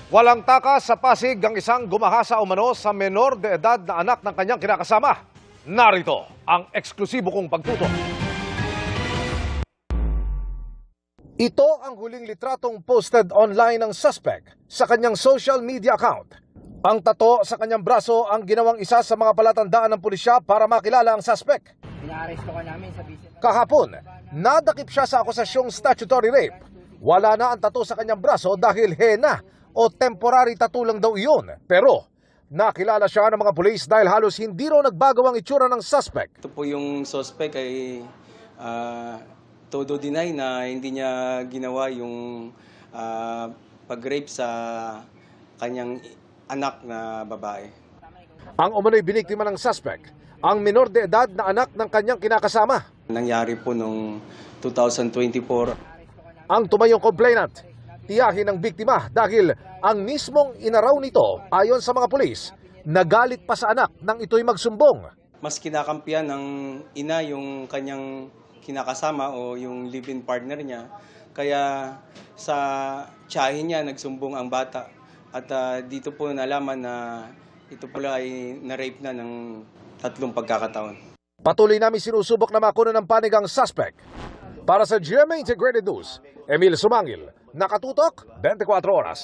Walang takas sa Pasig ang isang gumahasa umano sa menor de edad na anak ng kanyang kinakasama. Narito ang eksklusibo kong pagtutok. Ito ang huling litratong posted online ng suspect sa kanyang social media account. Ang tato sa kanyang braso ang ginawang isa sa mga palatandaan ng pulisya para makilala ang suspect. Inaaresto ka namin sa visit. Kahapon, nadakip siya sa akusasyong statutory rape. Wala na ang tato sa kanyang braso dahil henna o temporary tattoo lang daw iyon. Pero nakilala siya ng mga pulis dahil halos hindi raw nagbago ang itsura ng suspect. Ito po yung suspect ay todo deny na hindi niya ginawa yung pag-rape sa kanyang anak na babae. Ang umano'y biniktima ng suspect, ang minor de edad na anak ng kanyang kinakasama. Nangyari po noong 2024. Ang tumayong complainant, tiyahin ng biktima dahil ang mismong inaraw nito ayon sa mga pulis, nagalit pa sa anak nang ito'y magsumbong. Mas kinakampihan ng ina yung kanyang kinakasama o yung live-in partner niya. Kaya sa tiyahin niya nagsumbong ang bata. At dito po nalaman na ito pala ay na-rape na ng 3 pagkakataon. Patuloy namin sinusubok na makuha ng panig ang suspect. Para sa GMA Integrated News, Emil Sumangil, nakatutok 24 oras.